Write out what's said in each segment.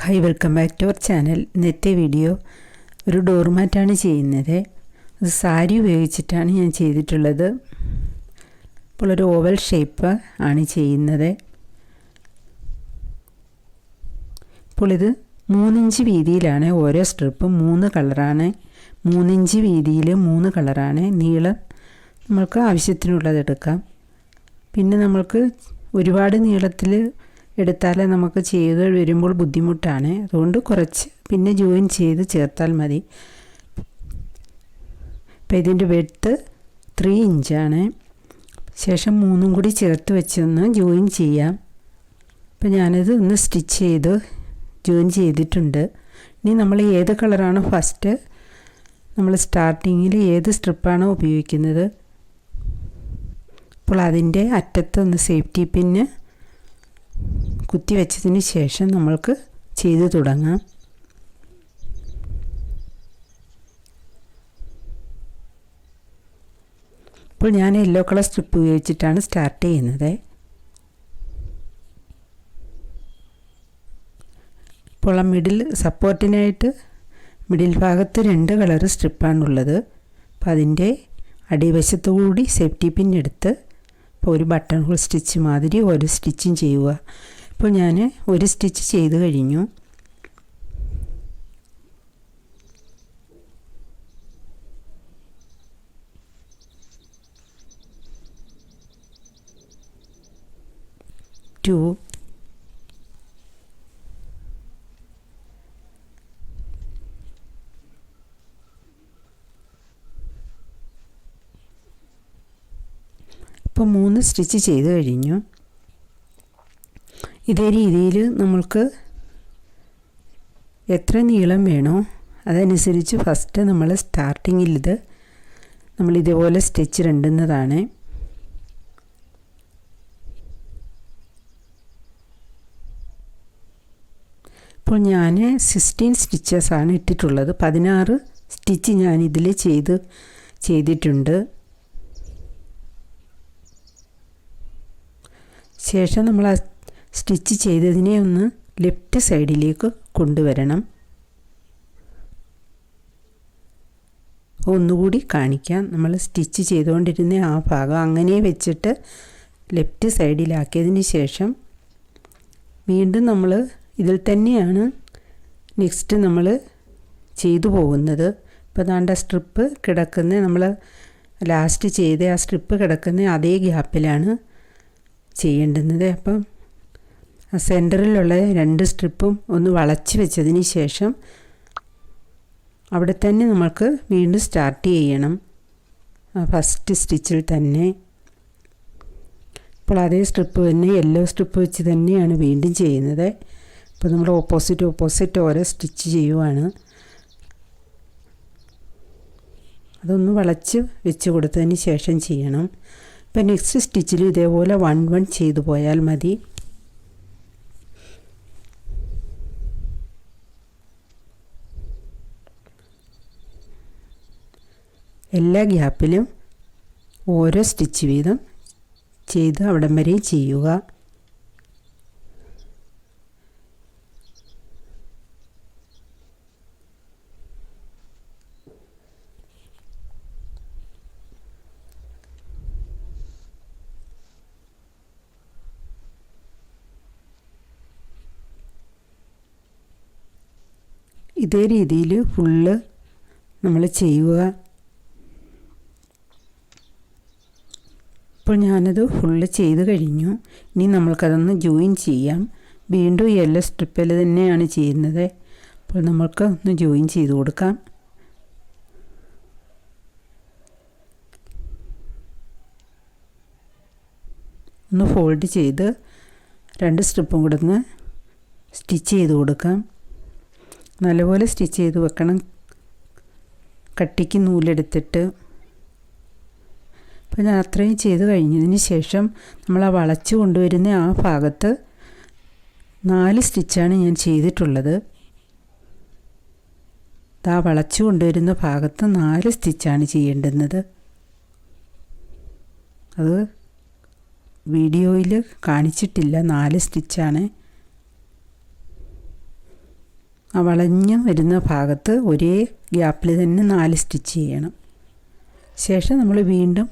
Hi, welcome back to our channel. ഇന്നത്തെ video ഒരു ഡോർമാറ്റാണ് ചെയ്യുന്നത്. അത് സാരി ഉപയോഗിച്ചിട്ടാണ് ഞാൻ ചെയ്തിട്ടുള്ളത്. അപ്പോൾ ഒരു ഓവൽ ഷേപ്പ് ആണ് ചെയ്യുന്നത്. അപ്പോൾ ഇത് 3 ഇഞ്ച് വീതിയിലാണ് ഓരോ സ്ട്രിപ്പും. 3 കളറാണ്. 3 ഇഞ്ച് വീതിയിൽ 3 കളറാണ്. നീളം നമ്മൾക്ക് ആവശ്യത്തിനുള്ളത് എടുക്കാം. പിന്നെ നമ്മൾക്ക് ഒരുപാട് നീളത്തിൽ എടുത്താൽ നമുക്ക് ചെയ്ത് വരുമ്പോൾ ബുദ്ധിമുട്ടാണ്. അതുകൊണ്ട് കുറച്ച് പിന്നെ ജോയിൻ ചെയ്ത് ചേർത്താൽ മതി. അപ്പോൾ ഇതിൻ്റെ വെഡ്ത്ത് 3 ഇഞ്ചാണ്. ശേഷം 3 കൂടി ചേർത്ത് വെച്ചൊന്ന് ജോയിൻ ചെയ്യാം. അപ്പോൾ ഞാനത് ഒന്ന് സ്റ്റിച്ച് ചെയ്ത് ജോയിൻ ചെയ്തിട്ടുണ്ട്. ഇനി നമ്മൾ ഏത് കളറാണ് ഫസ്റ്റ് നമ്മൾ സ്റ്റാർട്ടിങ്ങിൽ ഏത് സ്ട്രിപ്പാണോ ഉപയോഗിക്കുന്നത്, അപ്പോൾ അതിൻ്റെ അറ്റത്തൊന്ന് സേഫ്റ്റി പിന്ന് കുത്തി വെച്ചതിന് ശേഷം നമ്മൾക്ക് ചെയ്ത് തുടങ്ങാം. ഇപ്പോൾ ഞാൻ യെല്ലോ കളർ സ്ട്രിപ്പ് ഉപയോഗിച്ചിട്ടാണ് സ്റ്റാർട്ട് ചെയ്യുന്നത്. ഇപ്പോൾ ആ മിഡിൽ സപ്പോർട്ടിനായിട്ട് മിഡിൽ ഭാഗത്ത് 2 കളർ സ്ട്രിപ്പാണുള്ളത്. അപ്പോൾ അതിൻ്റെ അടിവശത്തു കൂടി സേഫ്റ്റി പിൻ എടുത്ത് ഇപ്പോൾ ഒരു ബട്ടൺ ഹോൾ സ്റ്റിച്ച് മാതിരി ഒരു സ്റ്റിച്ചും ചെയ്യുക. ഇപ്പോൾ ഞാൻ ഒരു സ്റ്റിച്ച് ചെയ്ത് കഴിഞ്ഞു. ടു, ഇപ്പോൾ 3 സ്റ്റിച്ച് ചെയ്ത് കഴിഞ്ഞു. ഇതേ രീതിയിൽ നമ്മൾക്ക് എത്ര നീളം വേണോ അതനുസരിച്ച് ഫസ്റ്റ് നമ്മൾ സ്റ്റാർട്ടിങ്ങിൽ നമ്മൾ ഇതേപോലെ സ്റ്റിച്ച് ഇടുന്നതാണ്. ഇപ്പോൾ ഞാൻ 16 സ്റ്റിച്ചസാണ് ഇട്ടിട്ടുള്ളത്. 16 സ്റ്റിച്ച് ഞാൻ ഇതിൽ ചെയ്തിട്ടുണ്ട്. ശേഷം നമ്മൾ ആ സ്റ്റിച്ച് ചെയ്തതിനെ ഒന്ന് ലെഫ്റ്റ് സൈഡിലേക്ക് കൊണ്ടുവരണം. ഒന്നുകൂടി കാണിക്കാം. നമ്മൾ സ്റ്റിച്ച് ചെയ്തുകൊണ്ടിരുന്ന ആ ഭാഗം അങ്ങനെ വെച്ചിട്ട് ലെഫ്റ്റ് സൈഡിലാക്കിയതിന് ശേഷം വീണ്ടും നമ്മൾ ഇതിൽ തന്നെയാണ് നെക്സ്റ്റ് നമ്മൾ ചെയ്തു പോകുന്നത്. ഇപ്പോൾ ദാണ്ട സ്ട്രിപ്പ് കിടക്കുന്ന നമ്മൾ ലാസ്റ്റ് ചെയ്ത ആ സ്ട്രിപ്പ് കിടക്കുന്ന അതേ ഗ്യാപ്പിലാണ് ചെയ്യേണ്ടുന്നത്. അപ്പം സെൻറ്ററിലുള്ള 2 സ്ട്രിപ്പും ഒന്ന് വളച്ച് വെച്ചതിന് ശേഷം അവിടെ തന്നെ നമുക്ക് വീണ്ടും സ്റ്റാർട്ട് ചെയ്യണം, ഫസ്റ്റ് സ്റ്റിച്ചിൽ തന്നെ. അപ്പോൾ അതേ സ്ട്രിപ്പ് തന്നെ യെല്ലോ സ്ട്രിപ്പ് വെച്ച് തന്നെയാണ് വീണ്ടും ചെയ്യുന്നത്. അപ്പോൾ നമ്മൾ ഓപ്പോസിറ്റ് ഓരോ സ്റ്റിച്ച് ചെയ്യുവാണ്. അതൊന്ന് വളച്ച് വെച്ച് കൊടുത്തതിന് ശേഷം ചെയ്യണം. ഇപ്പോൾ നെക്സ്റ്റ് സ്റ്റിച്ചിൽ ഇതേപോലെ 1 ചെയ്തു പോയാൽ മതി. എല്ലാ ഗ്യാപ്പിലും ഓരോ സ്റ്റിച്ച് വീതം ചെയ്ത് അവിടം വരെ ചെയ്യുക. ഇതേ രീതിയിൽ ഫുള്ള് നമ്മൾ ചെയ്യുക. ഇപ്പോൾ ഞാനത് ഫുള്ള് ചെയ്ത് കഴിഞ്ഞു. ഇനി നമ്മൾക്കതൊന്ന് ജോയിൻ ചെയ്യാം. വീണ്ടും യെല്ലോ സ്ട്രിപ്പിൽ തന്നെയാണ് ചെയ്യുന്നത്. അപ്പോൾ നമ്മൾക്ക് ഒന്ന് ജോയിൻ ചെയ്ത് കൊടുക്കാം. ഒന്ന് ഫോൾഡ് ചെയ്ത് 2 സ്ട്രിപ്പും കൂടെ ഒന്ന് സ്റ്റിച്ച് ചെയ്ത് കൊടുക്കാം. നല്ലപോലെ സ്റ്റിച്ച് ചെയ്ത് വെക്കണം, കട്ടിക്ക് നൂലെടുത്തിട്ട്. അപ്പോൾ ഞാൻ അത്രയും ചെയ്ത് കഴിഞ്ഞതിന് ശേഷം നമ്മൾ ആ വളച്ച് കൊണ്ടുവരുന്ന ആ ഭാഗത്ത് 4 സ്റ്റിച്ചാണ് ഞാൻ ചെയ്തിട്ടുള്ളത്. ആ വളച്ച് കൊണ്ടുവരുന്ന ഭാഗത്ത് 4 സ്റ്റിച്ചാണ് ചെയ്യേണ്ടുന്നത്. അത് വീഡിയോയിൽ കാണിച്ചിട്ടില്ല. 4 സ്റ്റിച്ചാണ്. ആ വളഞ്ഞ് വരുന്ന ഭാഗത്ത് ഒരേ ഗ്യാപ്പിൽ തന്നെ 4 സ്റ്റിച്ച് ചെയ്യണം. ശേഷം നമ്മൾ വീണ്ടും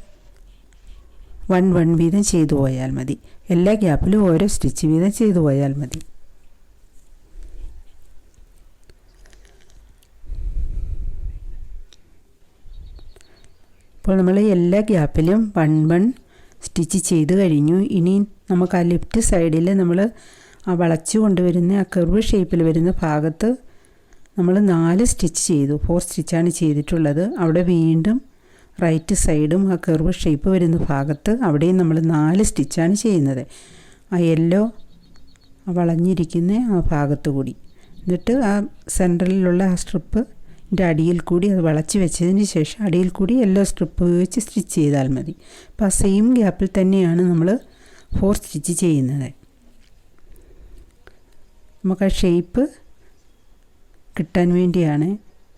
1 വീതം ചെയ്തു പോയാൽ മതി. എല്ലാ ഗ്യാപ്പിലും ഓരോ സ്റ്റിച്ച് വീതം ചെയ്തു പോയാൽ മതി. അപ്പോൾ നമ്മൾ എല്ലാ ഗ്യാപ്പിലും 1 സ്റ്റിച്ച് ചെയ്ത് കഴിഞ്ഞു. ഇനി നമുക്ക് ആ ലെഫ്റ്റ് സൈഡിൽ നമ്മൾ ആ വളച്ചു കൊണ്ടുവരുന്ന ആ കർവ് ഷേപ്പിൽ വരുന്ന ഭാഗത്ത് നമ്മൾ 4 സ്റ്റിച്ച് ചെയ്തു. 4 സ്റ്റിച്ചാണ് ചെയ്തിട്ടുള്ളത്. അവിടെ വീണ്ടും റൈറ്റ് സൈഡും ആ കർവ് ഷേപ്പ് വരുന്ന ഭാഗത്ത് അവിടെയും നമ്മൾ 4 സ്റ്റിച്ചാണ് ചെയ്യുന്നത്. ആ യെല്ലോ വളഞ്ഞിരിക്കുന്ന ആ ഭാഗത്ത് കൂടി. എന്നിട്ട് ആ സെൻറ്ററിലുള്ള ആ സ്ട്രിപ്പിൻ്റെ അടിയിൽ കൂടി അത് വളച്ച് വെച്ചതിന് ശേഷം അടിയിൽ കൂടി യെല്ലോ സ്ട്രിപ്പ് ഉപയോഗിച്ച് സ്റ്റിച്ച് ചെയ്താൽ മതി. അപ്പോൾ ആ സെയിം ഗ്യാപ്പിൽ തന്നെയാണ് നമ്മൾ 4 സ്റ്റിച്ച് ചെയ്യുന്നത്. നമുക്ക് ആ ഷേപ്പ് കിട്ടാൻ വേണ്ടിയാണ്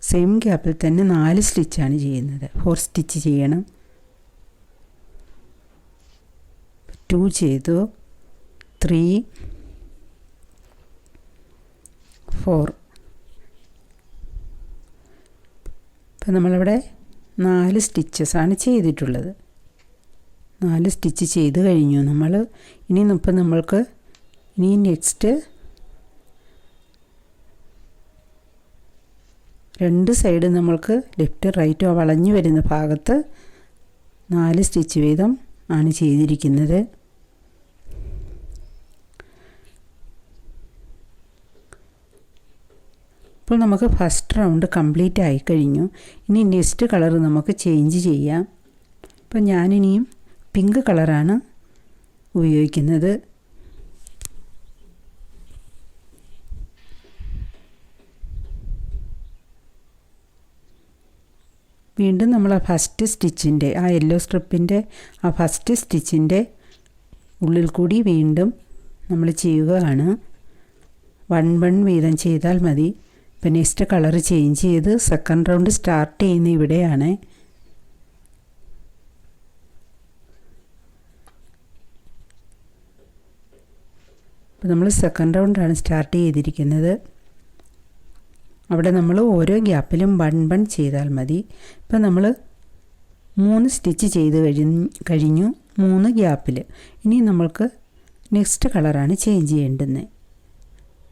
സെയിം ഗ്യാപ്പിൽ തന്നെ 4 സ്റ്റിച്ചാണ് ചെയ്യുന്നത്. 4 സ്റ്റിച്ച് ചെയ്യണം. 2 ചെയ്തു, 3, 4. ഇപ്പം നമ്മളിവിടെ 4 സ്റ്റിച്ചസാണ് ചെയ്തിട്ടുള്ളത്. 4 സ്റ്റിച്ച് ചെയ്ത് കഴിഞ്ഞു നമ്മൾ. ഇപ്പം നമ്മൾക്ക് നെക്സ്റ്റ് 2 സൈഡ് നമ്മൾക്ക് ലെഫ്റ്റ് റൈറ്റ് വളഞ്ഞു വരുന്ന ഭാഗത്ത് 4 സ്റ്റിച്ച് വീതം ആണ് ചെയ്തിരിക്കുന്നത്. ഇപ്പോൾ നമുക്ക് ഫസ്റ്റ് റൗണ്ട് കംപ്ലീറ്റ് ആയി കഴിഞ്ഞു. ഇനി നെക്സ്റ്റ് കളർ നമുക്ക് ചേഞ്ച് ചെയ്യാം. അപ്പോൾ ഞാനിനിയും പിങ്ക് കളറാണ് ഉപയോഗിക്കുന്നത്. വീണ്ടും നമ്മൾ ആ ഫസ്റ്റ് സ്റ്റിച്ചിൻ്റെ ആ യെല്ലോ സ്ട്രിപ്പിൻ്റെ ആ ഫസ്റ്റ് സ്റ്റിച്ചിൻ്റെ ഉള്ളിൽ കൂടി വീണ്ടും നമ്മൾ ചെയ്യുകയാണ്. 1 വീതം ചെയ്താൽ മതി. ഇപ്പം നെക്സ്റ്റ് കളർ ചേഞ്ച് ചെയ്ത് സെക്കൻഡ് റൗണ്ട് സ്റ്റാർട്ട് ചെയ്യുന്ന ഇവിടെയാണ്. അപ്പോൾ നമ്മൾ സെക്കൻഡ് റൗണ്ടാണ് സ്റ്റാർട്ട് ചെയ്തിരിക്കുന്നത്. അവിടെ നമ്മൾ ഓരോ ഗ്യാപ്പിലും 1 ചെയ്താൽ മതി. ഇപ്പം നമ്മൾ 3 സ്റ്റിച്ച് ചെയ്ത് കഴിഞ്ഞു 3 ഗ്യാപ്പിൽ. ഇനി നമ്മൾക്ക് നെക്സ്റ്റ് കളറാണ് ചേഞ്ച് ചെയ്യേണ്ടുന്നത്.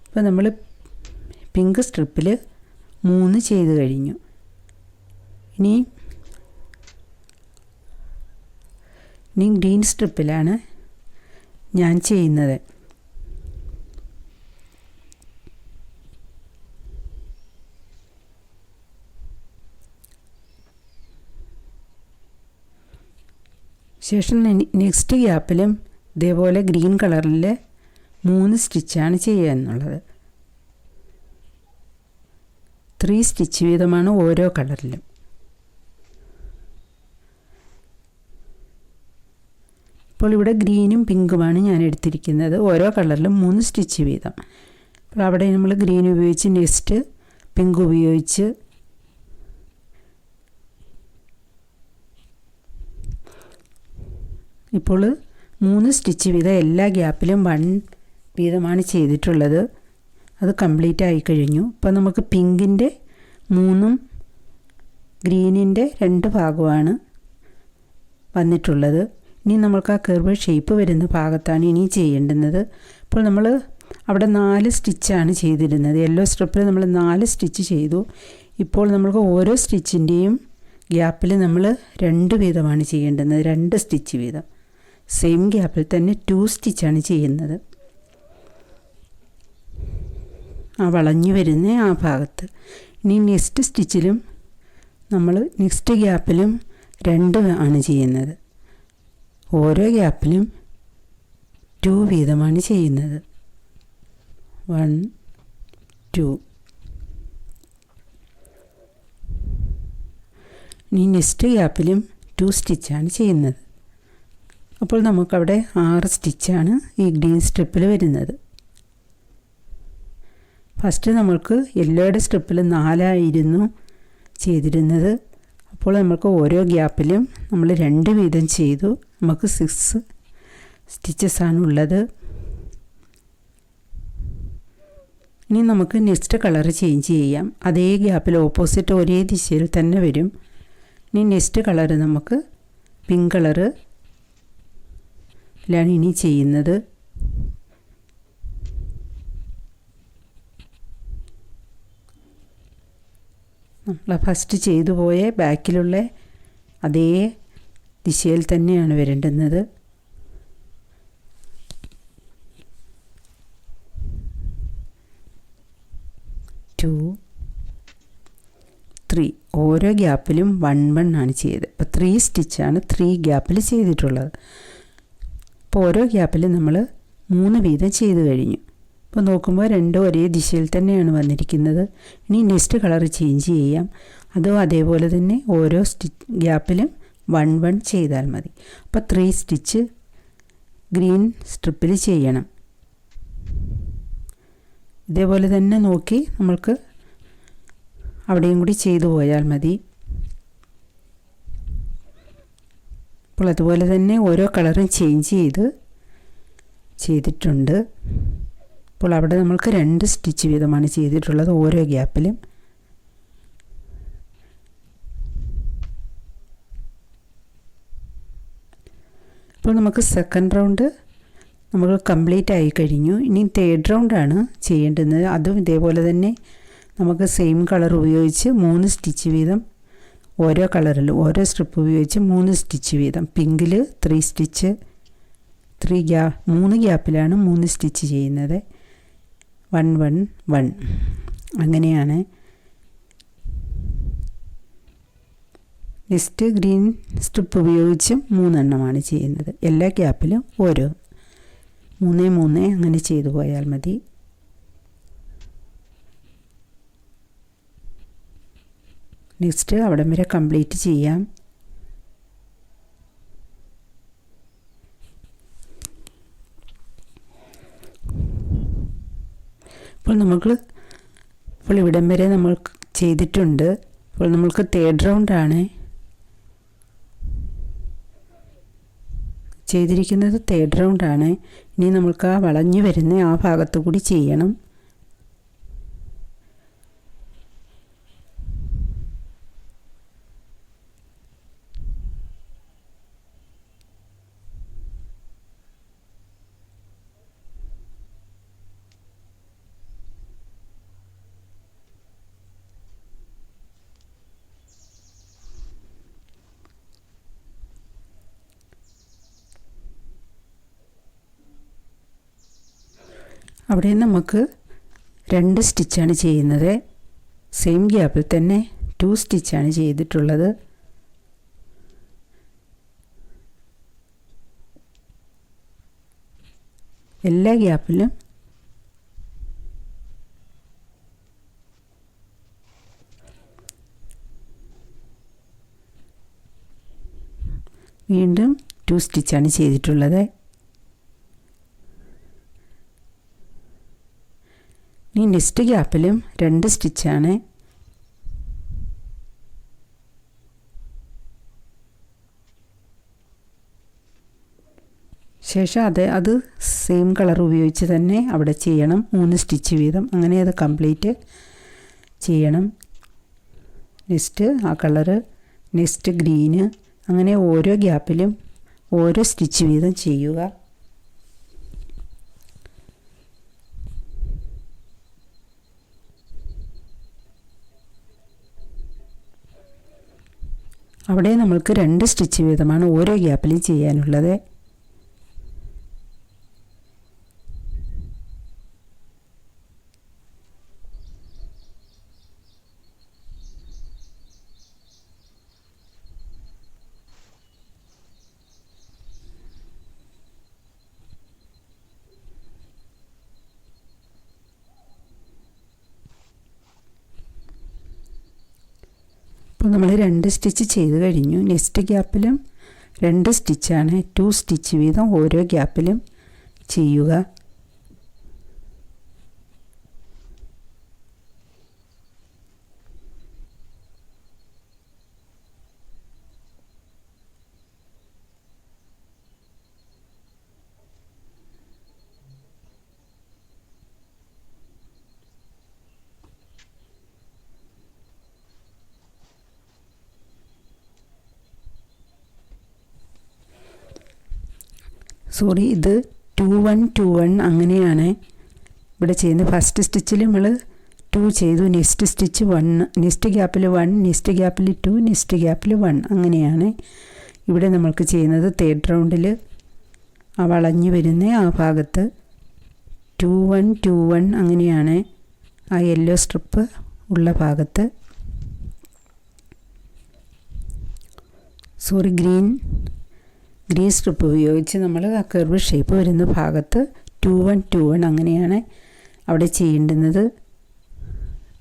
ഇപ്പം നമ്മൾ പിങ്ക് സ്ട്രിപ്പിൽ 3 ചെയ്ത് കഴിഞ്ഞു. ഇനി ഗ്രീൻ സ്ട്രിപ്പിലാണ് ഞാൻ ചെയ്യുന്നത്. ശേഷം നെക്സ്റ്റ് ഗ്യാപ്പിലും ഇതേപോലെ ഗ്രീൻ കളറിൽ 3 സ്റ്റിച്ചാണ് ചെയ്യാനുള്ളത്. 3 സ്റ്റിച്ച് വീതമാണ് ഓരോ കളറിലും. ഇപ്പോൾ ഇവിടെ ഗ്രീനും പിങ്കുമാണ് ഞാൻ എടുത്തിരിക്കുന്നത്. ഓരോ കളറിലും 3 സ്റ്റിച്ച് വീതം. അപ്പോൾ അവിടെ നമ്മൾ ഗ്രീൻ ഉപയോഗിച്ച് നെക്സ്റ്റ് പിങ്ക് ഉപയോഗിച്ച് ഇപ്പോൾ 3 സ്റ്റിച്ച് വീതം എല്ലാ ഗ്യാപ്പിലും 1 വീതമാണ് ചെയ്തിട്ടുള്ളത്. അത് കംപ്ലീറ്റ് ആയി കഴിഞ്ഞു. ഇപ്പോൾ നമുക്ക് പിങ്കിൻ്റെ 3ഉം ഗ്രീനിൻ്റെ 2 ഭാഗമാണ് വന്നിട്ടുള്ളത്. ഇനി നമുക്ക് ആ കർവ് ഷേപ്പ് വരുന്ന ഭാഗത്താണ് ഇനി ചെയ്യേണ്ടുന്നത്. ഇപ്പോൾ നമ്മൾ അവിടെ 4 സ്റ്റിച്ചാണ് ചെയ്തിരുന്നത്. യെല്ലോ സ്ട്രിപ്പിൽ നമ്മൾ 4 സ്റ്റിച്ച് ചെയ്തു. ഇപ്പോൾ നമുക്ക് ഓരോ സ്റ്റിച്ചിൻ്റെയും ഗ്യാപ്പിൽ നമ്മൾ 2 വീതമാണ് ചെയ്യേണ്ടുന്നത്. 2 സ്റ്റിച്ച് വീതം. സെയിം ഗ്യാപ്പിൽ തന്നെ 2 സ്റ്റിച്ചാണ് ചെയ്യുന്നത്. ആ വളഞ്ഞു വരുന്ന ആ ഭാഗത്ത്. ഇനി നെക്സ്റ്റ് സ്റ്റിച്ചിലും നമ്മൾ നെക്സ്റ്റ് ഗ്യാപ്പിലും 2 ആണ് ചെയ്യുന്നത്. ഓരോ ഗ്യാപ്പിലും 2 വീതമാണ് ചെയ്യുന്നത്. 1, 2. ഇനി നെക്സ്റ്റ് ഗ്യാപ്പിലും 2 സ്റ്റിച്ചാണ് ചെയ്യുന്നത്. അപ്പോൾ നമുക്കവിടെ 6 സ്റ്റിച്ചാണ് ഈ ഗ്രീൻ സ്ട്രിപ്പിൽ വരുന്നത്. ഫസ്റ്റ് നമ്മൾക്ക് യെല്ലോയുടെ സ്ട്രിപ്പിൽ 4 ആയിരുന്നു ചെയ്തിരുന്നത്. അപ്പോൾ നമുക്ക് ഓരോ ഗ്യാപ്പിലും നമ്മൾ 2 വീതം ചെയ്തു. നമുക്ക് 6 സ്റ്റിച്ചസാണ് ഉള്ളത്. ഇനി നമുക്ക് നെക്സ്റ്റ് കളർ ചേഞ്ച് ചെയ്യാം. അതേ ഗ്യാപ്പിൽ ഓപ്പോസിറ്റ് ഒരേ ദിശയിൽ തന്നെ വരും. ഇനി നെക്സ്റ്റ് കളർ നമുക്ക് പിങ്ക് കളറിലാണ് ഇനി ചെയ്യുന്നത്. നമ്മൾ ഫസ്റ്റ് ചെയ്തു പോയ ബാക്കിലുള്ള അതേ ദിശയിൽ തന്നെയാണ് വരേണ്ടുന്നത്. 2 3 ഓരോ ഗ്യാപ്പിലും 1 1 ആണ് ചെയ്തത്. അപ്പോൾ 3 സ്റ്റിച്ചാണ് 3 ഗ്യാപ്പിൽ ചെയ്തിട്ടുള്ളത്. അപ്പോൾ ഓരോ ഗ്യാപ്പിലും നമ്മൾ 3 വീതം ചെയ്ത് കഴിഞ്ഞു. അപ്പോൾ നോക്കുമ്പോൾ രണ്ടും ഒരേ ദിശയിൽ തന്നെയാണ് വന്നിരിക്കുന്നത്. ഇനി നെക്സ്റ്റ് കളർ ചേഞ്ച് ചെയ്യാം. അതും അതേപോലെ തന്നെ ഓരോ ഗ്യാപ്പിലും 1 1 ചെയ്താൽ മതി. അപ്പോൾ 3 സ്റ്റിച്ച് ഗ്രീൻ സ്ട്രിപ്പിൽ ചെയ്യണം. ഇതേപോലെ തന്നെ നോക്കി നമ്മൾക്ക് അവിടെയും കൂടി ചെയ്തു പോയാൽ മതി. അപ്പോൾ അതുപോലെ തന്നെ ഓരോ കളറും ചേഞ്ച് ചെയ്തിട്ടുണ്ട്. അപ്പോൾ അവിടെ നമ്മൾക്ക് 2 സ്റ്റിച്ച് വീതമാണ് ചെയ്തിട്ടുള്ളത് ഓരോ ഗ്യാപ്പിലും. ഇപ്പോൾ നമുക്ക് സെക്കൻഡ് റൗണ്ട് നമുക്ക് കംപ്ലീറ്റ് ആയി കഴിഞ്ഞു. ഇനി തേർഡ് റൗണ്ടാണ് ചെയ്യേണ്ടുന്നത്. അതും ഇതേപോലെ തന്നെ നമുക്ക് സെയിം കളർ ഉപയോഗിച്ച് 3 സ്റ്റിച്ച് വീതം ഓരോ കളറിലും ഓരോ സ്ട്രിപ്പ് ഉപയോഗിച്ച് 3 സ്റ്റിച്ച് വീതം. പിങ്കിൽ 3 സ്റ്റിച്ച് 3 ഗ്യാപ്പിലാണ് 3 സ്റ്റിച്ച് ചെയ്യുന്നത്. 1 1 1 അങ്ങനെയാണ്. നെക്സ്റ്റ് ഗ്രീൻ സ്ട്രിപ്പ് ഉപയോഗിച്ചും 3 എണ്ണമാണ് ചെയ്യുന്നത്. എല്ലാ ഗ്യാപ്പിലും ഓരോ 3 3 അങ്ങനെ ചെയ്തു പോയാൽ മതി. നെക്സ്റ്റ് അവിടം വരെ കംപ്ലീറ്റ് ചെയ്യാം. ഇപ്പോൾ ഇവിടം വരെ നമ്മൾ ചെയ്തിട്ടുണ്ട്. അപ്പോൾ നമ്മൾക്ക് തേർഡ് റൗണ്ടാണ് ചെയ്തിരിക്കുന്നത്. തേർഡ് റൗണ്ടാണ്. ഇനി നമ്മൾക്ക് ആ വളഞ്ഞു വരുന്ന ആ ഭാഗത്തു കൂടി ചെയ്യണം. അവിടെ നമുക്ക് 2 സ്റ്റിച്ചാണ് ചെയ്യുന്നത്. സെയിം ഗ്യാപ്പിൽ തന്നെ 2 സ്റ്റിച്ചാണ് ചെയ്തിട്ടുള്ളത്. എല്ലാ ഗ്യാപ്പിലും വീണ്ടും 2 സ്റ്റിച്ചാണ് ചെയ്തിട്ടുള്ളത്. ഇനി നെക്സ്റ്റ് ഗ്യാപ്പിലും 2 സ്റ്റിച്ചാണ്. ശേഷം അത് സെയിം കളർ ഉപയോഗിച്ച് തന്നെ അവിടെ ചെയ്യണം. 3 സ്റ്റിച്ച് വീതം അങ്ങനെ അത് കംപ്ലീറ്റ് ചെയ്യണം. നെക്സ്റ്റ് ആ കളറ്, നെക്സ്റ്റ് ഗ്രീന്, അങ്ങനെ ഓരോ ഗ്യാപ്പിലും ഓരോ സ്റ്റിച്ച് വീതം ചെയ്യുക. അവിടെ നമ്മൾക്ക് 2 സ്റ്റിച്ച് വീതമാണ് ഓരോ ഗ്യാപ്പിലും ചെയ്യാനുള്ളത്. അപ്പോൾ നമ്മൾ 2 സ്റ്റിച്ച് ചെയ്ത് കഴിഞ്ഞു. നെക്സ്റ്റ് ഗ്യാപ്പിലും 2 സ്റ്റിച്ചാണ്. 2 സ്റ്റിച്ച് വീതം ഓരോ ഗ്യാപ്പിലും ചെയ്യുക. സോറി, ഇത് 2 1 2 1 അങ്ങനെയാണ് ഇവിടെ ചെയ്യുന്നത്. ഫസ്റ്റ് സ്റ്റിച്ചിൽ നമ്മൾ 2 ചെയ്തു, നെക്സ്റ്റ് സ്റ്റിച്ച് 1, നെക്സ്റ്റ് ഗ്യാപ്പിൽ 1, നെക്സ്റ്റ് ഗ്യാപ്പിൽ 2, നെക്സ്റ്റ് ഗ്യാപ്പിൽ 1 അങ്ങനെയാണ് ഇവിടെ നമ്മൾക്ക് ചെയ്യുന്നത്. തേർഡ് റൗണ്ടിൽ ആ വളഞ്ഞു വരുന്ന ആ ഭാഗത്ത് 2 1 2 1 അങ്ങനെയാണ് ആ യെല്ലോ സ്ട്രിപ്പ് ഉള്ള ഭാഗത്ത്, സോറി ഗ്രീൻ സ്ട്രിപ്പ് ഉപയോഗിച്ച് നമ്മൾ ആ കർവ് ഷേപ്പ് വരുന്ന ഭാഗത്ത് 2 1 2 1 അങ്ങനെയാണ് അവിടെ ചെയ്യേണ്ടുന്നത്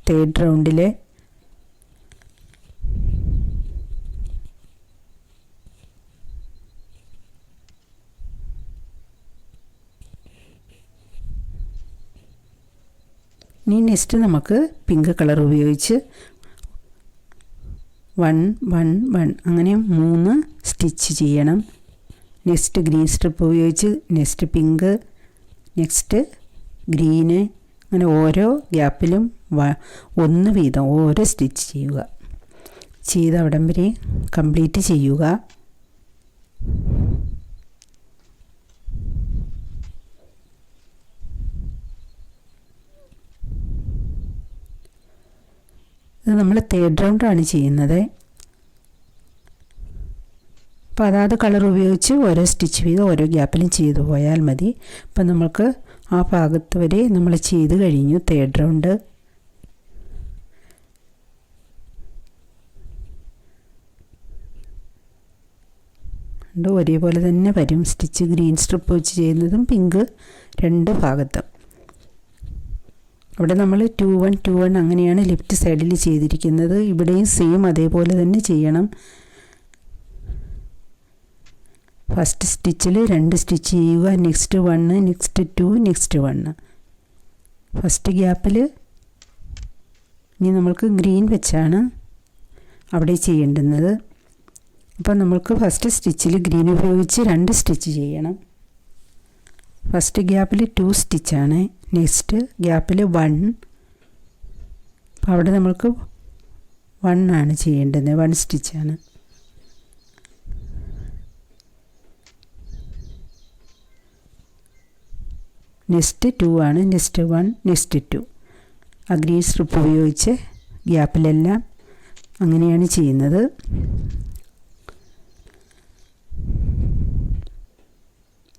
തേർഡ് റൗണ്ടിലെ. ഇനി നെക്സ്റ്റ് നമുക്ക് പിങ്ക് കളർ ഉപയോഗിച്ച് 1 1 1 അങ്ങനെ 3 സ്റ്റിച്ച് ചെയ്യണം. നെക്സ്റ്റ് ഗ്രീൻ സ്ട്രിപ്പ് ഉപയോഗിച്ച് നെക്സ്റ്റ് പിങ്ക്, നെക്സ്റ്റ് ഗ്രീന്, അങ്ങനെ ഓരോ ഗ്യാപ്പിലും 1 വീതം ഓരോ സ്റ്റിച്ച് ചെയ്യുക. ചെയ്ത് അവിടം വരെ കംപ്ലീറ്റ് ചെയ്യുക. ഇത് നമ്മൾ തേർഡ് റൗണ്ടാണ് ചെയ്യുന്നത്. അപ്പോൾ അതാത് കളർ ഉപയോഗിച്ച് ഓരോ സ്റ്റിച്ച് വീതം ഓരോ ഗ്യാപ്പിലും ചെയ്തു പോയാൽ മതി. അപ്പം നമുക്ക് ആ ഭാഗത്ത് വരെ നമ്മൾ ചെയ്ത് കഴിഞ്ഞു തേർഡ് റൗണ്ട്. ഒരേപോലെ തന്നെ വരും സ്റ്റിച്ച്, ഗ്രീൻ സ്ട്രിപ്പ് വെച്ച് ചെയ്യുന്നതും പിങ്ക് 2 ഭാഗത്തും. അവിടെ നമ്മൾ 2 1 2 1 അങ്ങനെയാണ് ലെഫ്റ്റ് സൈഡിൽ ചെയ്തിരിക്കുന്നത്. ഇവിടെയും സെയിം അതേപോലെ തന്നെ ചെയ്യണം. ഫസ്റ്റ് സ്റ്റിച്ചിൽ 2 സ്റ്റിച്ച് ചെയ്യുക, നെക്സ്റ്റ് 1, നെക്സ്റ്റ് 2, നെക്സ്റ്റ് 1. ഫസ്റ്റ് ഗ്യാപ്പിൽ ഇനി നമ്മൾക്ക് ഗ്രീൻ വെച്ചാണ് അവിടെ ചെയ്യേണ്ടുന്നത്. അപ്പോൾ നമ്മൾക്ക് ഫസ്റ്റ് സ്റ്റിച്ചിൽ ഗ്രീൻ ഉപയോഗിച്ച് 2 സ്റ്റിച്ച് ചെയ്യണം. ഫസ്റ്റ് ഗ്യാപ്പിൽ 2 സ്റ്റിച്ചാണ്, നെക്സ്റ്റ് ഗ്യാപ്പിൽ 1. അപ്പോൾ അവിടെ നമ്മൾക്ക് 1 ആണ് ചെയ്യേണ്ടത്, 1 സ്റ്റിച്ചാണ്. നെക്സ്റ്റ് 2 ആണ്, നെക്സ്റ്റ് 1, നെക്സ്റ്റ് 2. ആ ഗ്രീൻ സ്ട്രിപ്പ് ഉപയോഗിച്ച് ഗ്യാപ്പിലെല്ലാം അങ്ങനെയാണ് ചെയ്യുന്നത്.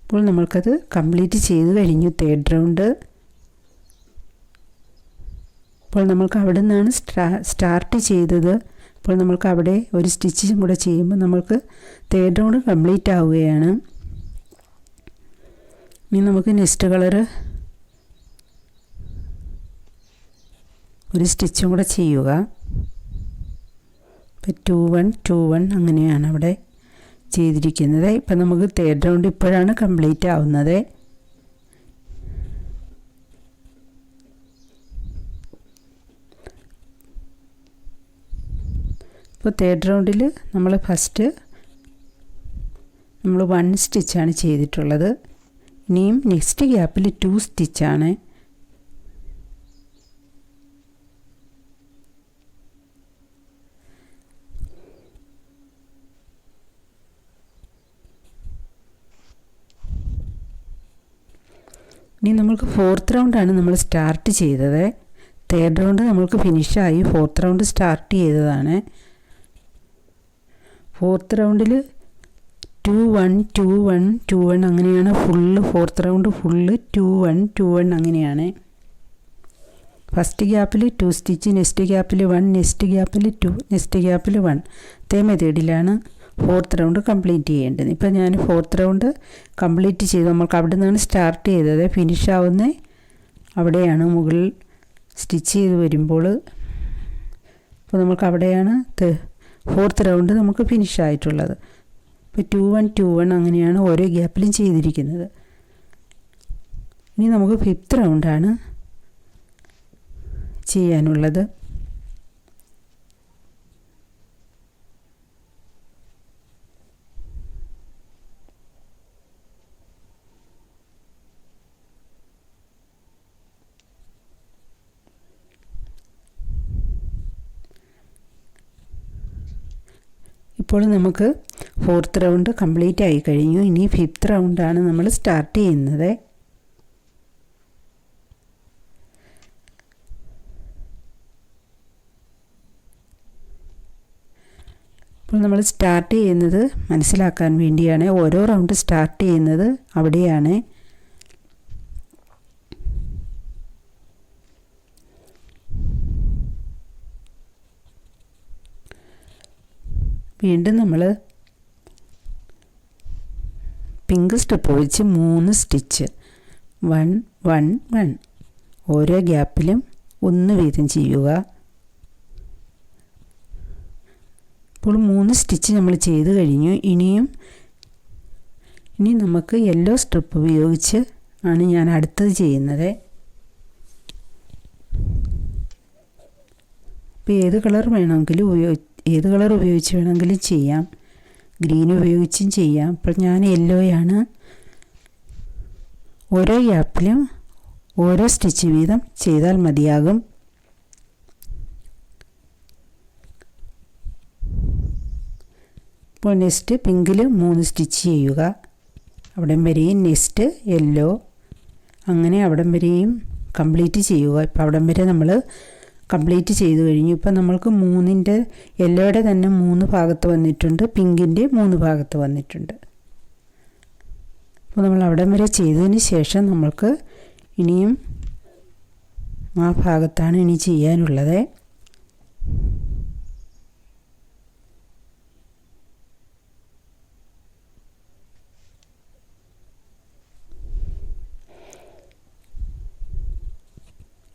ഇപ്പോൾ നമ്മൾക്കത് കംപ്ലീറ്റ് ചെയ്ത് കഴിഞ്ഞു തേർഡ് റൗണ്ട്. ഇപ്പോൾ നമ്മൾക്ക് അവിടെ നിന്നാണ് സ്റ്റാർട്ട് ചെയ്തത്. ഇപ്പോൾ നമ്മൾക്ക് അവിടെ ഒരു സ്റ്റിച്ചും കൂടെ ചെയ്യുമ്പോൾ നമ്മൾക്ക് തേർഡ് റൗണ്ട് കംപ്ലീറ്റ് ആവുകയാണ്. ഇനി നമുക്ക് നെക്സ്റ്റ് കളറ് ഒരു സ്റ്റിച്ചും കൂടെ ചെയ്യുക. ഇപ്പോൾ 2 1 2 1 അങ്ങനെയാണ് അവിടെ ചെയ്തിരിക്കുന്നത്. ഇപ്പം നമുക്ക് തേർഡ് റൗണ്ട് ഇപ്പോഴാണ് കംപ്ലീറ്റ് ആവുന്നത്. ഇപ്പോൾ തേർഡ് റൗണ്ടിൽ നമ്മൾ ഫസ്റ്റ് 1 സ്റ്റിച്ചാണ് ചെയ്തിട്ടുള്ളത്. ഇനിയും നെക്സ്റ്റ് ഗ്യാപ്പിൽ 2 സ്റ്റിച്ചാണ്. ഇനി നമ്മൾക്ക് ഫോർത്ത് റൗണ്ടാണ് നമ്മൾ സ്റ്റാർട്ട് ചെയ്തത്. തേർഡ് റൗണ്ട് നമ്മൾക്ക് ഫിനിഷായി, ഫോർത്ത് റൗണ്ട് സ്റ്റാർട്ട് ചെയ്തതാണ്. ഫോർത്ത് റൗണ്ടിൽ 2 1 2 1 2 1 അങ്ങനെയാണ് ഫുള്ള്. ഫോർത്ത് റൗണ്ട് ഫുള്ള് 2 1 2 1 അങ്ങനെയാണ്. ഫസ്റ്റ് ഗ്യാപ്പിൽ 2 സ്റ്റിച്ച്, നെക്സ്റ്റ് ഗ്യാപ്പിൽ 1, നെക്സ്റ്റ് ഗ്യാപ്പിൽ 2, നെക്സ്റ്റ് ഗ്യാപ്പിൽ 1. ഇതേ മെത്തേഡിലാണ് ഫോർത്ത് റൗണ്ട് കംപ്ലീറ്റ് ചെയ്യേണ്ടത്. ഇപ്പം ഞാൻ ഫോർത്ത് റൗണ്ട് കംപ്ലീറ്റ് ചെയ്തു. നമ്മൾക്ക് അവിടെ നിന്നാണ് സ്റ്റാർട്ട് ചെയ്തത്. ഫിനിഷ് ആവുന്ന അവിടെയാണ് മുകളിൽ സ്റ്റിച്ച് ചെയ്ത് വരുമ്പോൾ. അപ്പോൾ നമുക്ക് അവിടെയാണ് ഫോർത്ത് റൗണ്ട് നമുക്ക് ഫിനിഷ് ആയിട്ടുള്ളത്. ഇപ്പോൾ 2 1 2 1 അങ്ങനെയാണ് ഓരോ ഗ്യാപ്പിലും ചെയ്തിരിക്കുന്നത്. ഇനി നമുക്ക് ഫിഫ്ത്ത് റൗണ്ടാണ് ചെയ്യാനുള്ളത്. ഇപ്പോൾ നമുക്ക് 4th റൗണ്ട് കംപ്ലീറ്റ് ആയി കഴിഞ്ഞു. ഇനി 5th റൗണ്ടാണ് നമ്മൾ സ്റ്റാർട്ട് ചെയ്യുന്നത്. അപ്പോൾ നമ്മൾ സ്റ്റാർട്ട് ചെയ്യുന്നത് മനസ്സിലാക്കാൻ വേണ്ടിയാണ്. ഓരോ റൗണ്ട് സ്റ്റാർട്ട് ചെയ്യുന്നത് അവിടെയാണ്. വീണ്ടും നമ്മൾ പിങ്ക് സ്ട്രിപ്പ് ഒഴിച്ച് 3 സ്റ്റിച്ച് 1 1 1 ഓരോ ഗ്യാപ്പിലും 1 വീതം ചെയ്യുക. ഇപ്പോൾ 3 സ്റ്റിച്ച് നമ്മൾ ചെയ്ത് കഴിഞ്ഞു. ഇനി നമുക്ക് യെല്ലോ സ്ട്രിപ്പ് ഉപയോഗിച്ച് ആണ് ഞാൻ അടുത്തത് ചെയ്യുന്നത്. ഇപ്പോൾ ഏത് കളർ ഉപയോഗിച്ച് വേണമെങ്കിലും ചെയ്യാം. ഗ്രീൻ ഉപയോഗിച്ചും ചെയ്യാം. അപ്പോൾ ഞാൻ യെല്ലോയാണ്. ഓരോ ഗ്യാപ്പിലും ഓരോ സ്റ്റിച്ച് വീതം ചെയ്താൽ മതിയാകും. ഇപ്പോൾ നെക്സ്റ്റ് പിങ്കിൽ 3 സ്റ്റിച്ച് ചെയ്യുക. അവിടം വരെയും നെക്സ്റ്റ് യെല്ലോ, അങ്ങനെ അവിടം വരെയും കംപ്ലീറ്റ് ചെയ്യുക. ഇപ്പോൾ അവിടം വരെ നമ്മൾ കംപ്ലീറ്റ് ചെയ്ത് കഴിഞ്ഞു. ഇപ്പം നമ്മൾക്ക് യെല്ലോയുടെ തന്നെ 3 ഭാഗത്ത് വന്നിട്ടുണ്ട്, പിങ്കിൻ്റെ 3 ഭാഗത്ത് വന്നിട്ടുണ്ട്. അപ്പോൾ നമ്മൾ അവിടം വരെ ചെയ്തതിന് ശേഷം നമ്മൾക്ക് ഇനിയും ആ ഭാഗത്താണ് ഇനി ചെയ്യാനുള്ളത്.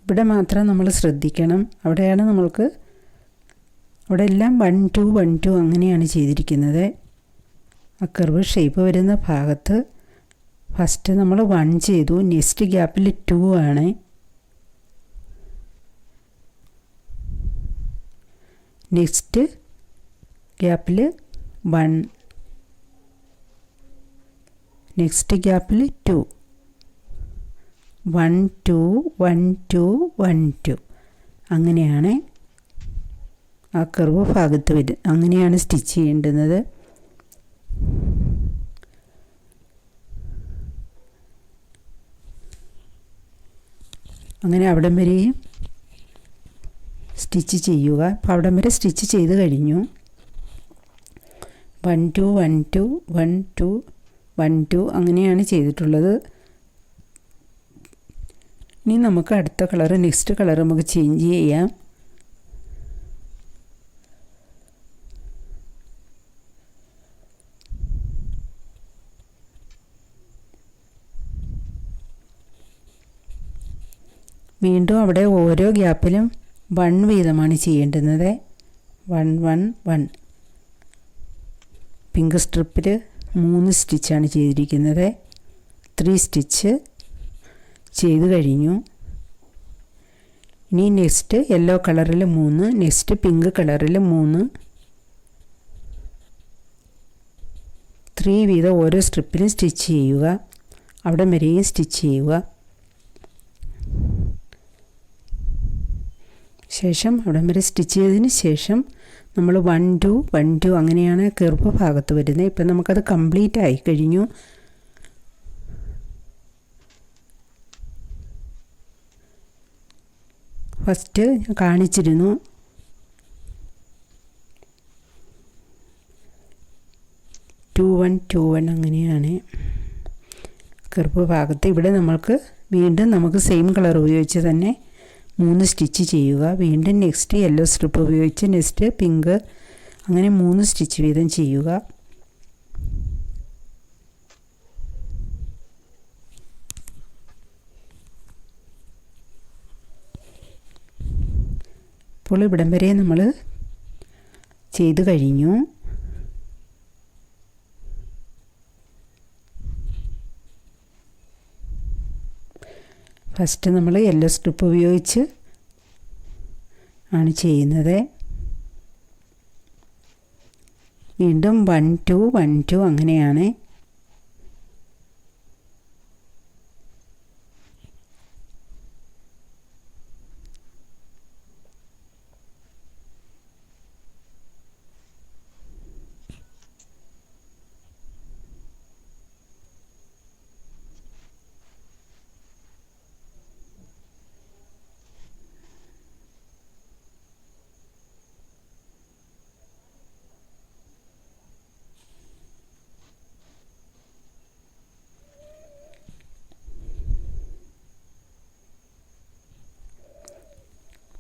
ഇവിടെ മാത്രം നമ്മൾ ശ്രദ്ധിക്കണം. അവിടെയാണ് അവിടെ എല്ലാം 1 2 1 2 അങ്ങനെയാണ് ചെയ്തിരിക്കുന്നത്. ആ കർവ് ഷേപ്പ് വരുന്ന ഭാഗത്ത് ഫസ്റ്റ് നമ്മൾ 1 ചെയ്തു. നെക്സ്റ്റ് ഗ്യാപ്പിൽ 2 ആണ്. നെക്സ്റ്റ് ഗ്യാപ്പിൽ 1, നെക്സ്റ്റ് ഗ്യാപ്പിൽ 2, 1 2 1 2 1 2 അങ്ങനെയാണ് ആ കർവ് ഭാഗത്ത് വരും. അങ്ങനെയാണ് സ്റ്റിച്ച് ചെയ്യേണ്ടുന്നത്. അങ്ങനെ അവിടം വരെയും സ്റ്റിച്ച് ചെയ്യുക. അപ്പോൾ അവിടം വരെ സ്റ്റിച്ച് ചെയ്ത് കഴിഞ്ഞു. 1 2 1 2 1 2 1 2 അങ്ങനെയാണ് ചെയ്തിട്ടുള്ളത്. ഇനി നമുക്ക് അടുത്ത നെക്സ്റ്റ് കളർ നമുക്ക് ചേഞ്ച് ചെയ്യാം. വീണ്ടും അവിടെ ഓരോ ഗ്യാപ്പിലും 1 വീതമാണ് ചെയ്യേണ്ടുന്നത്. 1 1 1 പിങ്ക് സ്ട്രിപ്പിൽ 3 സ്റ്റിച്ചാണ് ചെയ്തിരിക്കുന്നത്. 3 സ്റ്റിച്ച് ചെയ്ത് കഴിഞ്ഞു. ഇനി നെക്സ്റ്റ് യെല്ലോ കളറിൽ 3, നെക്സ്റ്റ് പിങ്ക് കളറിൽ 3, 3 വീതം ഓരോ സ്ട്രിപ്പിലും സ്റ്റിച്ച് ചെയ്യുക. അവിടെ വരെയും സ്റ്റിച്ച് ചെയ്യുക. ശേഷം അവിടെ വരെ സ്റ്റിച്ച് ചെയ്തതിന് ശേഷം നമ്മൾ 1 2 1 2 അങ്ങനെയാണ് കർവ് ഭാഗത്ത് വരുന്നത്. ഇപ്പം നമുക്കത് കംപ്ലീറ്റ് ആയി കഴിഞ്ഞു. ഫസ്റ്റ് കാണിച്ചിരുന്നു. ടു 1 2 1 അങ്ങനെയാണ് കർവ് ഭാഗത്ത്. ഇവിടെ വീണ്ടും നമുക്ക് സെയിം കളർ ഉപയോഗിച്ച് തന്നെ 3 സ്റ്റിച്ച് ചെയ്യുക. വീണ്ടും നെക്സ്റ്റ് യെല്ലോ സ്ട്രിപ്പ് ഉപയോഗിച്ച് നെക്സ്റ്റ് പിങ്ക്, അങ്ങനെ 3 സ്റ്റിച്ച് വീതം ചെയ്യുക. അപ്പോൾ ഇവിടം വരെ നമ്മൾ ചെയ്ത് കഴിഞ്ഞു. ഫസ്റ്റ് നമ്മൾ യെല്ലോ സ്ട്രിപ്പ് ഉപയോഗിച്ച് ആണ് ചെയ്യുന്നത്. വീണ്ടും 1 2 1 2 അങ്ങനെയാണ്.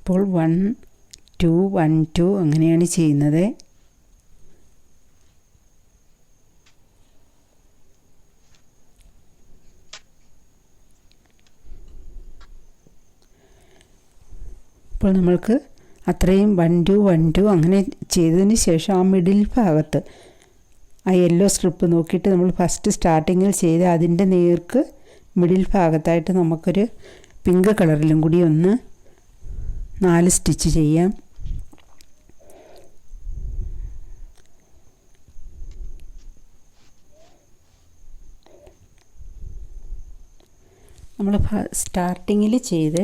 ഇപ്പോൾ 1 2 1 2 അങ്ങനെയാണ് ചെയ്യുന്നത്. ഇപ്പോൾ നമ്മൾക്ക് അത്രയും 1 2 1 2 അങ്ങനെ ചെയ്തതിന് ശേഷം ആ മിഡിൽ ഭാഗത്ത് ആ യെല്ലോ സ്ട്രിപ്പ് നോക്കിയിട്ട് നമ്മൾ ഫസ്റ്റ് സ്റ്റാർട്ടിങ്ങിൽ ചെയ്ത് അതിൻ്റെ നേർക്ക് മിഡിൽ ഭാഗത്തായിട്ട് നമുക്കൊരു പിങ്ക് കളറിലും കൂടി ഒന്ന് 4 സ്റ്റിച്ച് ചെയ്യാം. നമ്മൾ സ്റ്റാർട്ടിങ്ങിൽ ചെയ്ത്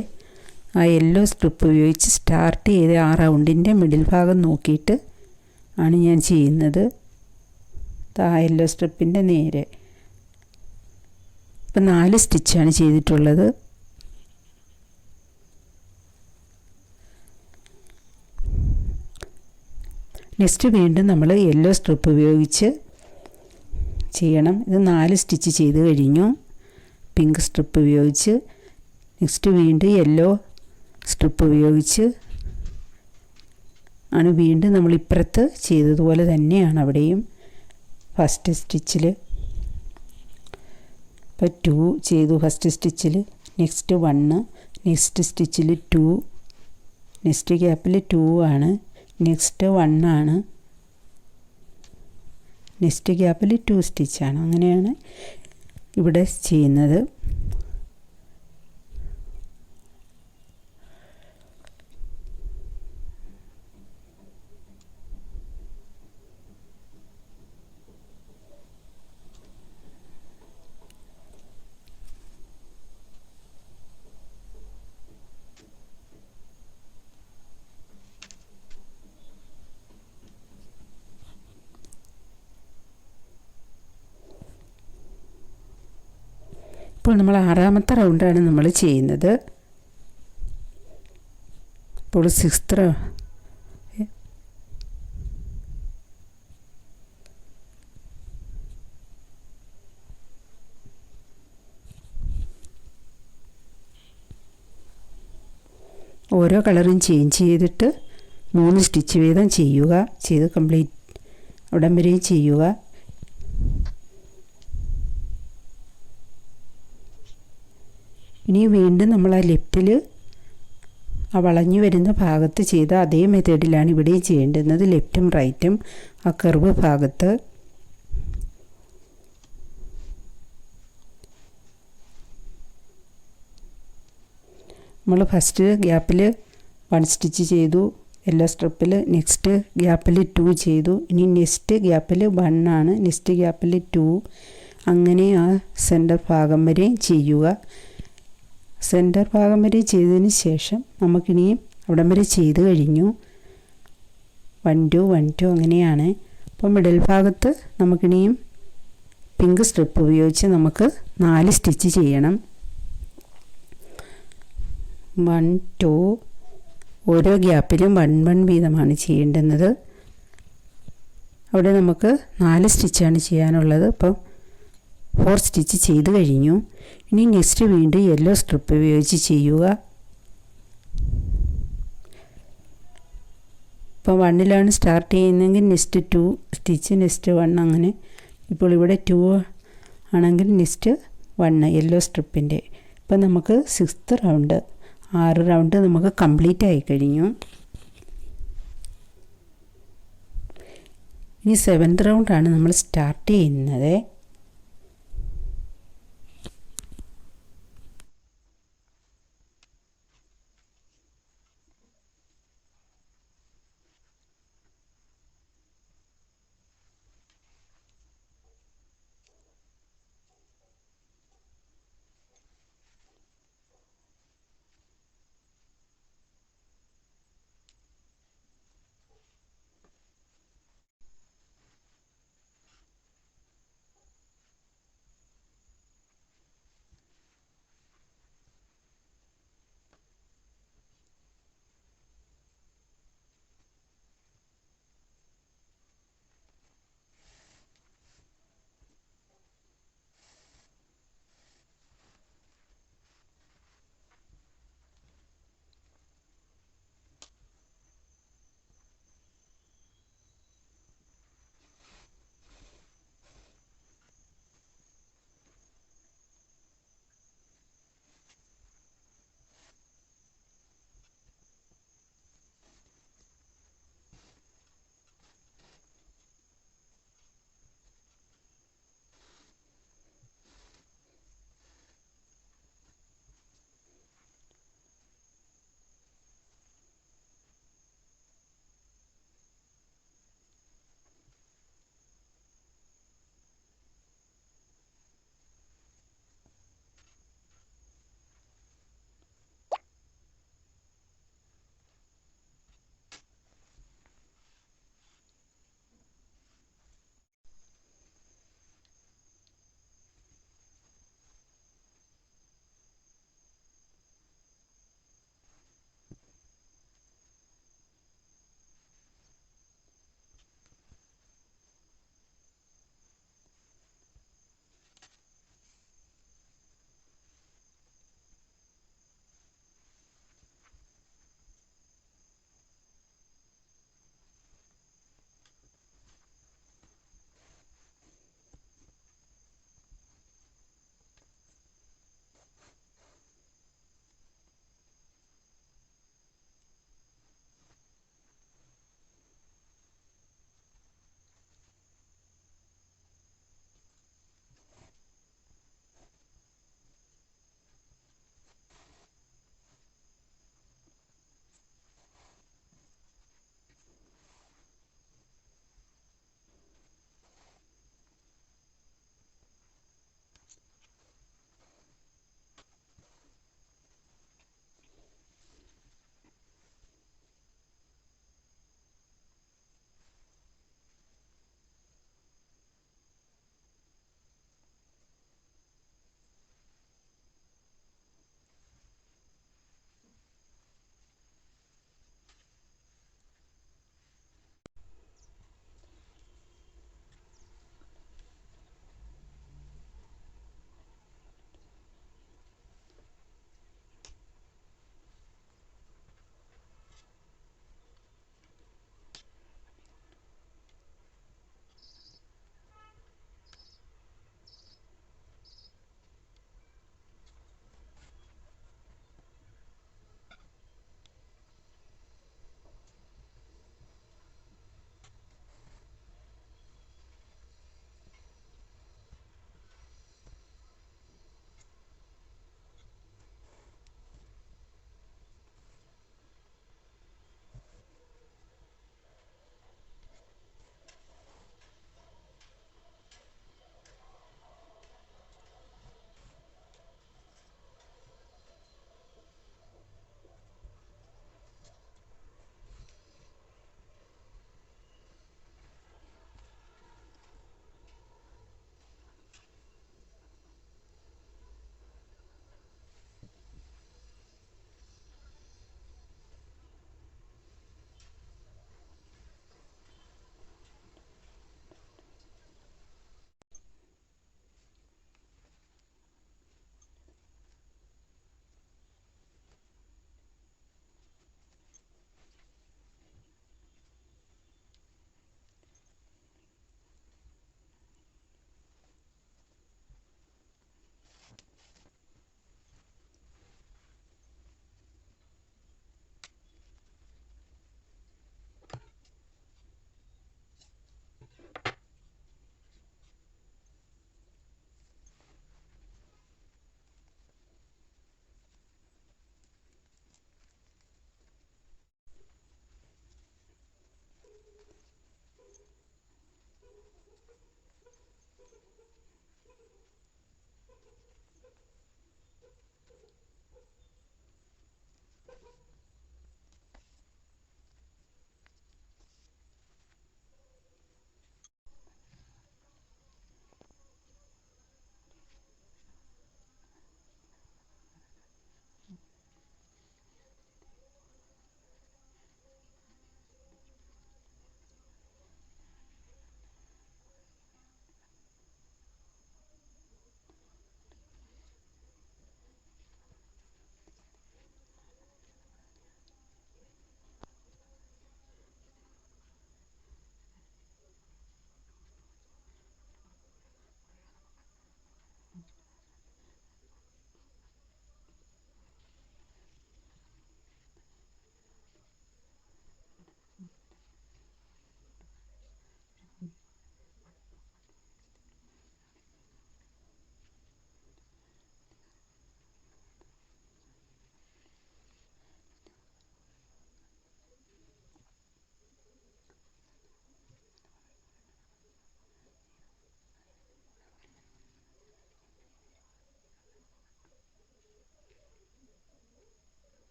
ആ യെല്ലോ സ്ട്രിപ്പ് ഉപയോഗിച്ച് സ്റ്റാർട്ട് ചെയ്ത് ആ റൗണ്ടിൻ്റെ മിഡിൽ ഭാഗം നോക്കിയിട്ട് ആണ് ഞാൻ ചെയ്യുന്നത്. ആ യെല്ലോ സ്ട്രിപ്പിൻ്റെ നേരെ ഇപ്പം 4 സ്റ്റിച്ചാണ് ചെയ്തിട്ടുള്ളത്. നെക്സ്റ്റ് വീണ്ടും നമ്മൾ യെല്ലോ സ്ട്രിപ്പ് ഉപയോഗിച്ച് ചെയ്യണം. ഇത് 4 സ്റ്റിച്ച് ചെയ്ത് കഴിഞ്ഞു പിങ്ക് സ്ട്രിപ്പ് ഉപയോഗിച്ച്. നെക്സ്റ്റ് വീണ്ടും യെല്ലോ സ്ട്രിപ്പ് ഉപയോഗിച്ച് ആണ് വീണ്ടും നമ്മൾ ഇപ്പുറത്ത് ചെയ്തതുപോലെ തന്നെയാണ് അവിടെയും ഫസ്റ്റ് സ്റ്റിച്ചിൽ. ഇപ്പോൾ 2 ചെയ്തു ഫസ്റ്റ് സ്റ്റിച്ചിൽ, നെക്സ്റ്റ് 1, നെക്സ്റ്റ് സ്റ്റിച്ചിൽ 2, നെക്സ്റ്റ് ഗ്യാപ്പിൽ 2 ആണ്, നെക്സ്റ്റ് 1 ആണ്, നെക്സ്റ്റ് ഗ്യാപ്പിൽ 2 സ്റ്റിച്ചാണ്. അങ്ങനെയാണ് ഇവിടെ ചെയ്യുന്നത്. ഇപ്പോൾ നമ്മൾ 6ാമത്തെ റൗണ്ടാണ് നമ്മൾ ചെയ്യുന്നത്. ഇപ്പോൾ 6th ഓരോ കളറും ചേഞ്ച് ചെയ്തിട്ട് 3 സ്റ്റിച്ച് വീതം ചെയ്യുക. ചെയ്ത് കംപ്ലീറ്റ് അവിടം വരെയും ചെയ്യുക. ഇനി വീണ്ടും നമ്മൾ ആ ലെഫ്റ്റിൽ ആ വളഞ്ഞു വരുന്ന ഭാഗത്ത് ചെയ്ത അതേ മെത്തേഡിലാണ് ഇവിടെയും ചെയ്യേണ്ടുന്നത്. ലെഫ്റ്റും റൈറ്റും ആ കർവ് ഭാഗത്ത് നമ്മൾ ഫസ്റ്റ് ഗ്യാപ്പിൽ 1 സ്റ്റിച്ച് ചെയ്തു യെല്ലോ സ്ട്രിപ്പിൽ, നെക്സ്റ്റ് ഗ്യാപ്പിൽ 2 ചെയ്തു. ഇനി നെക്സ്റ്റ് ഗ്യാപ്പിൽ 1 ആണ്, നെക്സ്റ്റ് ഗ്യാപ്പിൽ 2, അങ്ങനെ ആ സെൻറ്റർ ഭാഗം വരെയും ചെയ്യുക. സെൻറ്റർ ഭാഗം വരെ ചെയ്തതിന് ശേഷം നമുക്കിനിയും അവിടം വരെ ചെയ്ത് കഴിഞ്ഞു. 1 2 1 2 അങ്ങനെയാണ്. അപ്പോൾ മിഡിൽ ഭാഗത്ത് നമുക്കിനിയും പിങ്ക് സ്ട്രിപ്പ് ഉപയോഗിച്ച് നമുക്ക് 4 സ്റ്റിച്ച് ചെയ്യണം. 1 2 ഓരോ ഗ്യാപ്പിലും 1 1 വീതമാണ് ചെയ്യേണ്ടുന്നത്. അവിടെ നമുക്ക് 4 സ്റ്റിച്ചാണ് ചെയ്യാനുള്ളത്. അപ്പം 4 സ്റ്റിച്ച് ചെയ്ത് കഴിഞ്ഞു. ഇനി നെക്സ്റ്റ് വീണ്ടും യെല്ലോ സ്ട്രിപ്പ് ഉപയോഗിച്ച് ചെയ്യുക. ഇപ്പോൾ 1ലാണ് സ്റ്റാർട്ട് ചെയ്യുന്നതെങ്കിൽ നെക്സ്റ്റ് 2 സ്റ്റിച്ച്, നെക്സ്റ്റ് 1 അങ്ങനെ. ഇപ്പോൾ ഇവിടെ 2 ആണെങ്കിൽ നെക്സ്റ്റ് 1 യെല്ലോ സ്ട്രിപ്പിൻ്റെ. ഇപ്പം നമുക്ക് 6th റൗണ്ട് 6 റൗണ്ട് നമുക്ക് കംപ്ലീറ്റ് ആയി കഴിഞ്ഞു. ഇനി 7th റൗണ്ടാണ് നമ്മൾ സ്റ്റാർട്ട് ചെയ്യുന്നത്.